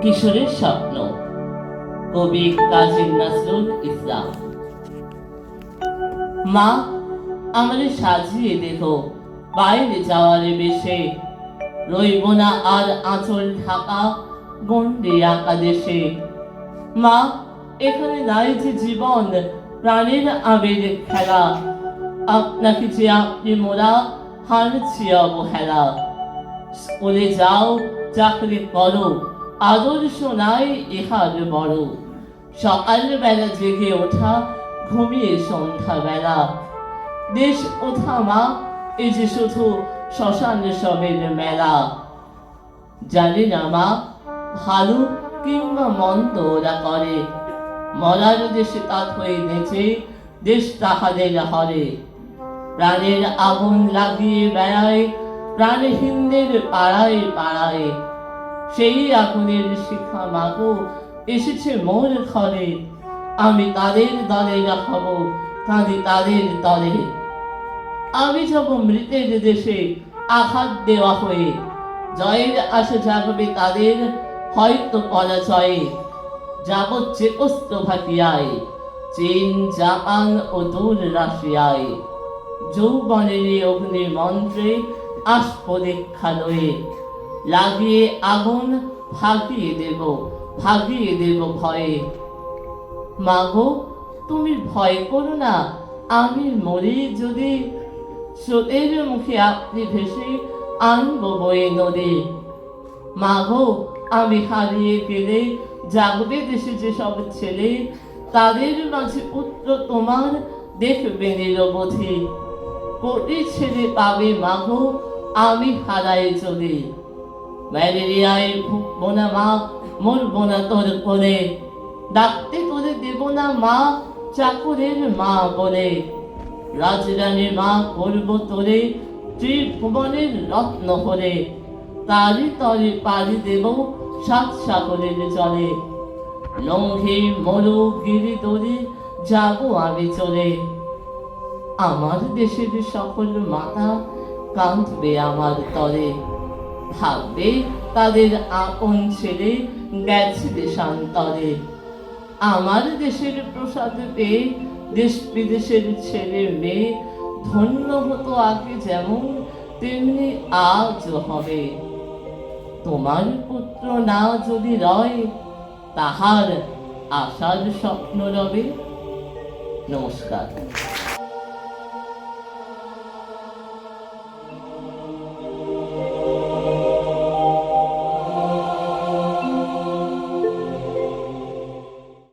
কিশোরের স্বপ্ন, কবি কাজী নজরুল ইসলাম। মা আমারে সাজিয়ে দেখো বাইরে যাওয়ার বেশে, রইব না আর আঁচল ঢাকা গন্ডে আঁকা দেশে। মা এখানে নাই যে জীবন প্রাণের আবেগ খেলা, আপনাকে যে আপনি মোরা হারছি অবহেলা। স্কুলে যাও চাকরি করো আদর্শ নাই ইহার বড়, সকাল বেলা জেগে ওঠা ঘুমিয়ে সন্ধ্যা বেলা। দেশ ওঠা মা এই যে শুধু শ্মশান সবের মেলা। জানি না মা ভালো কিংবা মন্দ ওরা করে, মরার দেশে তাত হয়ে নেচে দেশ তাহাদের হরে। প্রাণের আগুন লাগিয়ে বেড়ায় প্রাণহীনদের পাড়ায় পাড়ায়, সেই আগুনের শিখা মাগো এসেছে মোর ঘরে। আমি তাদের দলে হব কাঁদি তাদের তলে, আমি যাব মৃতের দেশে আঘাত দেওয়া হয়ে। জয়ের আশা জাগবে তাদের হয়তো পরাজয়ে, যাব চেকোস্লোভাকিয়ায় চীন জাপান ও দূর রাশিয়ায়। যৌবনের অগ্নি মন্ত্রে আসব দীক্ষা লয়ে, লাগিয়ে আগুন ভাগিয়ে দেব ভয়ে। মাগো তুমি ভয় করো না, আমি মরি যদি স্রোতের মুখে আপনি ভেসে আনব বয়ে নদী। মাগো আমি হারিয়ে গেলে জাগবে দেশে যে সব ছেলে, তাদের মাঝে পুত্র তোমার দেখবে নিরবধি। কোটি ছেলে পাবে মাগো আমি হারাই চলে, ম্যালেরিয়ায় ভুগবো না মা মরবো না তোর কোলে। ডাকতে তোরে দেব না মা চাকরের মা বলে, রাজরানীর মা করবো তোরে ত্রিভুবনের রত্ন হলে। তারি তরে পাড়ি দেব সাত সাগরের জলে, লঙ্ঘে মরু গিরি তরে যাবো আমি চলে। আমার দেশের সকল মাতা কাঁদবে আমার তরে, ভাববে তাদের আপন ছেলে গেছে দেশান্তরে। আমার দেশের প্রসাদ পেয়ে দেশ বিদেশের ছেলে মেয়ে ধন্য হতো আগে যেমন তেমনি আজ হবে। তোমার পুত্র না যদি রয় তাহার আশার স্বপ্ন রবে। নমস্কার।